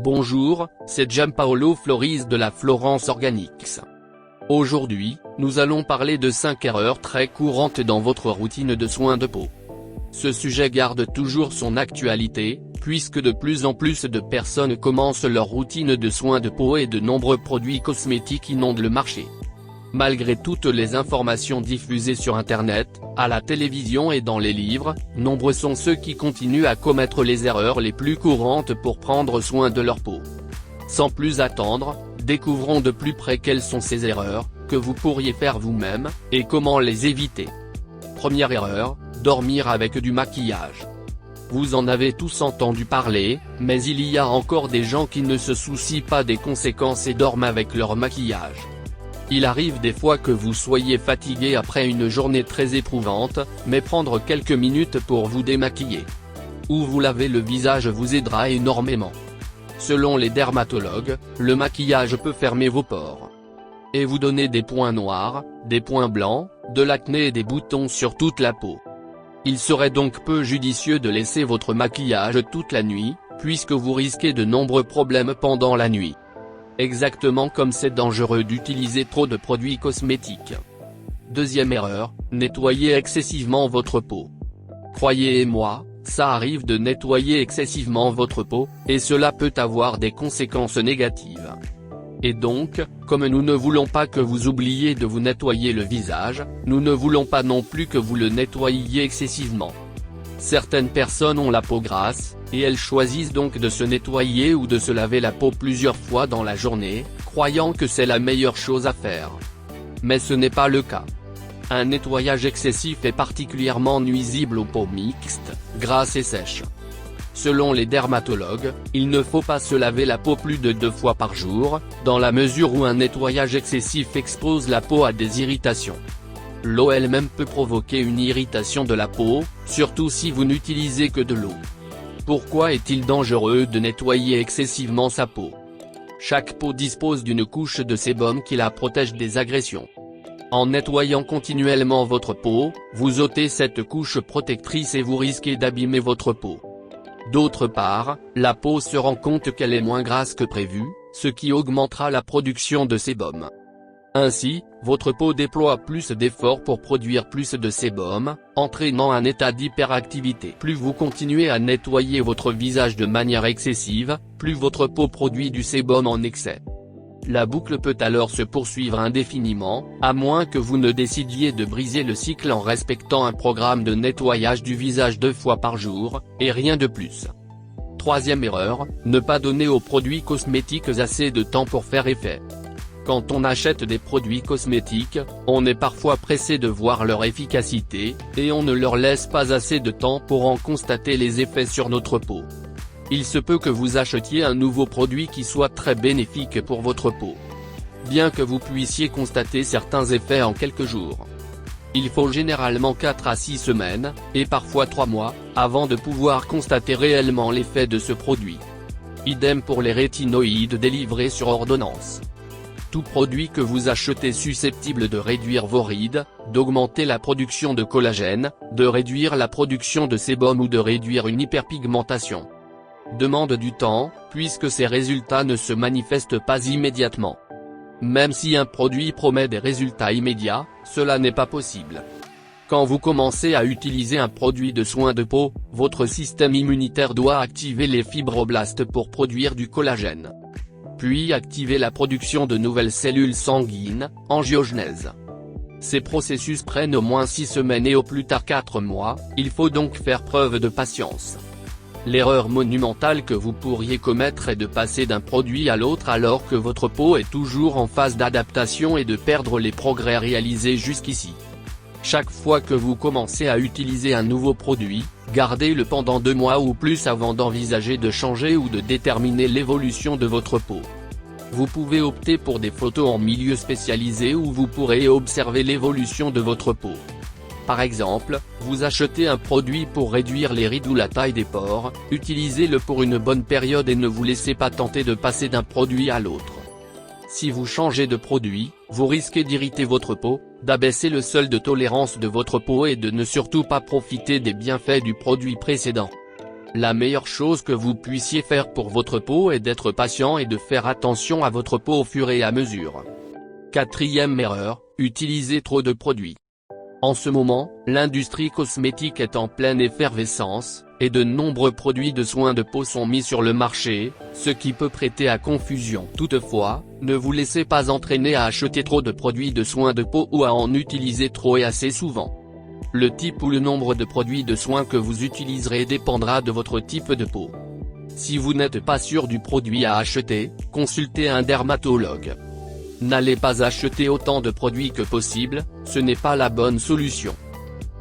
Bonjour, c'est Giampaolo Floris de la Florence Organics. Aujourd'hui, nous allons parler de 5 erreurs très courantes dans votre routine de soins de peau. Ce sujet garde toujours son actualité, puisque de plus en plus de personnes commencent leur routine de soins de peau et de nombreux produits cosmétiques inondent le marché. Malgré toutes les informations diffusées sur Internet, à la télévision et dans les livres, nombreux sont ceux qui continuent à commettre les erreurs les plus courantes pour prendre soin de leur peau. Sans plus attendre, découvrons de plus près quelles sont ces erreurs, que vous pourriez faire vous-même, et comment les éviter. Première erreur, dormir avec du maquillage. Vous en avez tous entendu parler, mais il y a encore des gens qui ne se soucient pas des conséquences et dorment avec leur maquillage. Il arrive des fois que vous soyez fatigué après une journée très éprouvante, mais prendre quelques minutes pour vous démaquiller ou vous laver le visage vous aidera énormément. Selon les dermatologues, le maquillage peut fermer vos pores et vous donner des points noirs, des points blancs, de l'acné et des boutons sur toute la peau. Il serait donc peu judicieux de laisser votre maquillage toute la nuit, puisque vous risquez de nombreux problèmes pendant la nuit. Exactement comme c'est dangereux d'utiliser trop de produits cosmétiques. Deuxième erreur, nettoyer excessivement votre peau. Croyez-moi, ça arrive de nettoyer excessivement votre peau, et cela peut avoir des conséquences négatives. Et donc, comme nous ne voulons pas que vous oubliez de vous nettoyer le visage, nous ne voulons pas non plus que vous le nettoyiez excessivement. Certaines personnes ont la peau grasse, et elles choisissent donc de se nettoyer ou de se laver la peau plusieurs fois dans la journée, croyant que c'est la meilleure chose à faire. Mais ce n'est pas le cas. Un nettoyage excessif est particulièrement nuisible aux peaux mixtes, grasses et sèches. Selon les dermatologues, il ne faut pas se laver la peau plus de 2 fois par jour, dans la mesure où un nettoyage excessif expose la peau à des irritations. L'eau elle-même peut provoquer une irritation de la peau, surtout si vous n'utilisez que de l'eau. Pourquoi est-il dangereux de nettoyer excessivement sa peau? Chaque peau dispose d'une couche de sébum qui la protège des agressions. En nettoyant continuellement votre peau, vous ôtez cette couche protectrice et vous risquez d'abîmer votre peau. D'autre part, la peau se rend compte qu'elle est moins grasse que prévu, ce qui augmentera la production de sébum. Ainsi, votre peau déploie plus d'efforts pour produire plus de sébum, entraînant un état d'hyperactivité. Plus vous continuez à nettoyer votre visage de manière excessive, plus votre peau produit du sébum en excès. La boucle peut alors se poursuivre indéfiniment, à moins que vous ne décidiez de briser le cycle en respectant un programme de nettoyage du visage 2 fois par jour, et rien de plus. Troisième erreur, ne pas donner aux produits cosmétiques assez de temps pour faire effet. Quand on achète des produits cosmétiques, on est parfois pressé de voir leur efficacité, et on ne leur laisse pas assez de temps pour en constater les effets sur notre peau. Il se peut que vous achetiez un nouveau produit qui soit très bénéfique pour votre peau, bien que vous puissiez constater certains effets en quelques jours. Il faut généralement 4 à 6 semaines, et parfois 3 mois, avant de pouvoir constater réellement l'effet de ce produit. Idem pour les rétinoïdes délivrés sur ordonnance. Tout produit que vous achetez susceptible de réduire vos rides, d'augmenter la production de collagène, de réduire la production de sébum ou de réduire une hyperpigmentation demande du temps, puisque ces résultats ne se manifestent pas immédiatement. Même si un produit promet des résultats immédiats, cela n'est pas possible. Quand vous commencez à utiliser un produit de soin de peau, votre système immunitaire doit activer les fibroblastes pour produire du collagène. Puis activer la production de nouvelles cellules sanguines, angiogenèse. Ces processus prennent au moins 6 semaines et au plus tard 4 mois, il faut donc faire preuve de patience. L'erreur monumentale que vous pourriez commettre est de passer d'un produit à l'autre alors que votre peau est toujours en phase d'adaptation et de perdre les progrès réalisés jusqu'ici. Chaque fois que vous commencez à utiliser un nouveau produit, gardez-le pendant 2 mois ou plus avant d'envisager de changer ou de déterminer l'évolution de votre peau. Vous pouvez opter pour des photos en milieu spécialisé où vous pourrez observer l'évolution de votre peau. Par exemple, vous achetez un produit pour réduire les rides ou la taille des pores, utilisez-le pour une bonne période et ne vous laissez pas tenter de passer d'un produit à l'autre. Si vous changez de produit, vous risquez d'irriter votre peau, d'abaisser le seuil de tolérance de votre peau et de ne surtout pas profiter des bienfaits du produit précédent. La meilleure chose que vous puissiez faire pour votre peau est d'être patient et de faire attention à votre peau au fur et à mesure. Quatrième erreur, utiliser trop de produits. En ce moment, l'industrie cosmétique est en pleine effervescence, et de nombreux produits de soins de peau sont mis sur le marché, ce qui peut prêter à confusion. Toutefois, ne vous laissez pas entraîner à acheter trop de produits de soins de peau ou à en utiliser trop et assez souvent. Le type ou le nombre de produits de soins que vous utiliserez dépendra de votre type de peau. Si vous n'êtes pas sûr du produit à acheter, consultez un dermatologue. N'allez pas acheter autant de produits que possible, ce n'est pas la bonne solution.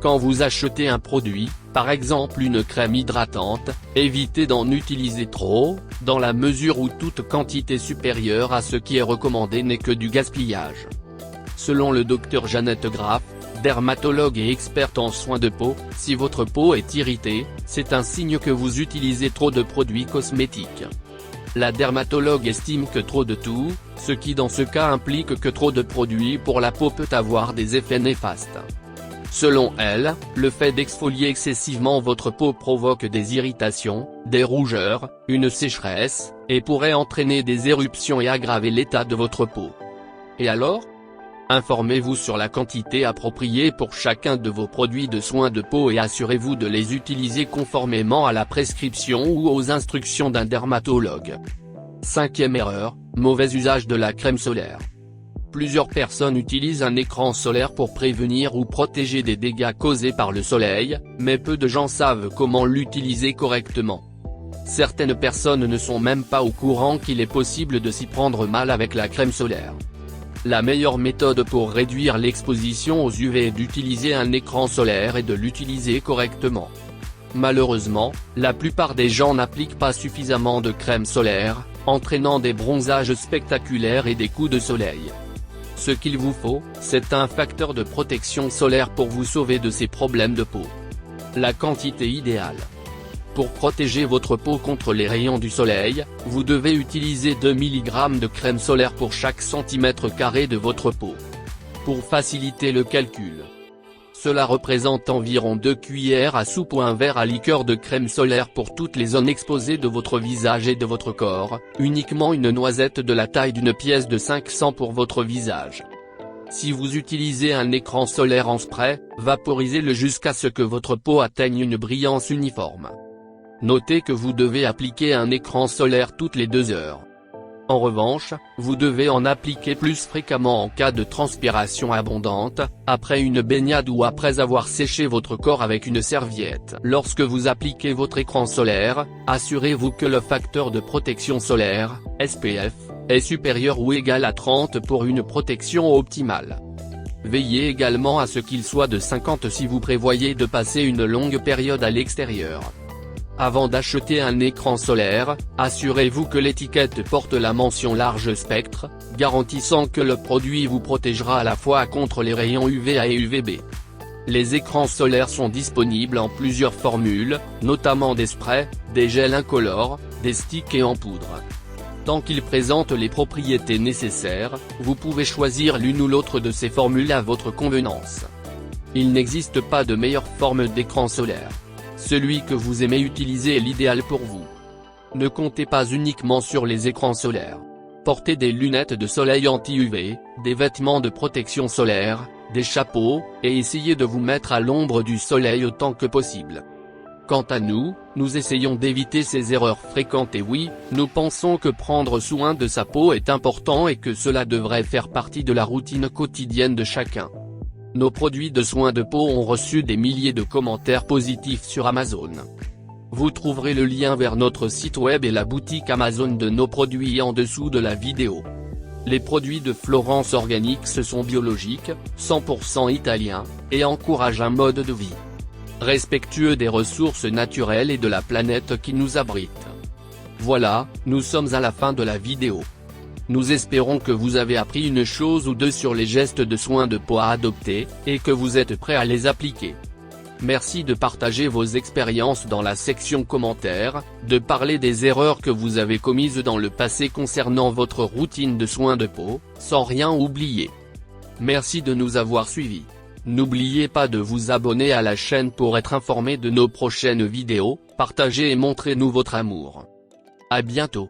Quand vous achetez un produit, par exemple une crème hydratante, évitez d'en utiliser trop, dans la mesure où toute quantité supérieure à ce qui est recommandé n'est que du gaspillage. Selon le Dr Jeannette Graff, dermatologue et experte en soins de peau, si votre peau est irritée, c'est un signe que vous utilisez trop de produits cosmétiques. La dermatologue estime que trop de tout, ce qui dans ce cas implique que trop de produits pour la peau peut avoir des effets néfastes. Selon elle, le fait d'exfolier excessivement votre peau provoque des irritations, des rougeurs, une sécheresse, et pourrait entraîner des éruptions et aggraver l'état de votre peau. Et alors ? Informez-vous sur la quantité appropriée pour chacun de vos produits de soins de peau et assurez-vous de les utiliser conformément à la prescription ou aux instructions d'un dermatologue. Cinquième erreur, mauvais usage de la crème solaire. Plusieurs personnes utilisent un écran solaire pour prévenir ou protéger des dégâts causés par le soleil, mais peu de gens savent comment l'utiliser correctement. Certaines personnes ne sont même pas au courant qu'il est possible de s'y prendre mal avec la crème solaire. La meilleure méthode pour réduire l'exposition aux UV est d'utiliser un écran solaire et de l'utiliser correctement. Malheureusement, la plupart des gens n'appliquent pas suffisamment de crème solaire, entraînant des bronzages spectaculaires et des coups de soleil. Ce qu'il vous faut, c'est un facteur de protection solaire pour vous sauver de ces problèmes de peau. La quantité idéale. Pour protéger votre peau contre les rayons du soleil, vous devez utiliser 2 mg de crème solaire pour chaque centimètre carré de votre peau. Pour faciliter le calcul, cela représente environ 2 cuillères à soupe ou un verre à liqueur de crème solaire pour toutes les zones exposées de votre visage et de votre corps, uniquement une noisette de la taille d'une pièce de 500 pour votre visage. Si vous utilisez un écran solaire en spray, vaporisez-le jusqu'à ce que votre peau atteigne une brillance uniforme. Notez que vous devez appliquer un écran solaire toutes les 2 heures. En revanche, vous devez en appliquer plus fréquemment en cas de transpiration abondante, après une baignade ou après avoir séché votre corps avec une serviette. Lorsque vous appliquez votre écran solaire, assurez-vous que le facteur de protection solaire, SPF, est supérieur ou égal à 30 pour une protection optimale. Veillez également à ce qu'il soit de 50 si vous prévoyez de passer une longue période à l'extérieur. Avant d'acheter un écran solaire, assurez-vous que l'étiquette porte la mention large spectre, garantissant que le produit vous protégera à la fois contre les rayons UVA et UVB. Les écrans solaires sont disponibles en plusieurs formules, notamment des sprays, des gels incolores, des sticks et en poudre. Tant qu'ils présentent les propriétés nécessaires, vous pouvez choisir l'une ou l'autre de ces formules à votre convenance. Il n'existe pas de meilleure forme d'écran solaire. Celui que vous aimez utiliser est l'idéal pour vous. Ne comptez pas uniquement sur les écrans solaires. Portez des lunettes de soleil anti-UV, des vêtements de protection solaire, des chapeaux, et essayez de vous mettre à l'ombre du soleil autant que possible. Quant à nous, nous essayons d'éviter ces erreurs fréquentes et oui, nous pensons que prendre soin de sa peau est important et que cela devrait faire partie de la routine quotidienne de chacun. Nos produits de soins de peau ont reçu des milliers de commentaires positifs sur Amazon. Vous trouverez le lien vers notre site web et la boutique Amazon de nos produits en dessous de la vidéo. Les produits de Florence Organics sont biologiques, 100% italiens, et encouragent un mode de vie respectueux des ressources naturelles et de la planète qui nous abrite. Voilà, nous sommes à la fin de la vidéo. Nous espérons que vous avez appris une chose ou deux sur les gestes de soins de peau à adopter, et que vous êtes prêts à les appliquer. Merci de partager vos expériences dans la section commentaires, de parler des erreurs que vous avez commises dans le passé concernant votre routine de soins de peau, sans rien oublier. Merci de nous avoir suivis. N'oubliez pas de vous abonner à la chaîne pour être informé de nos prochaines vidéos, partagez et montrez-nous votre amour. À bientôt.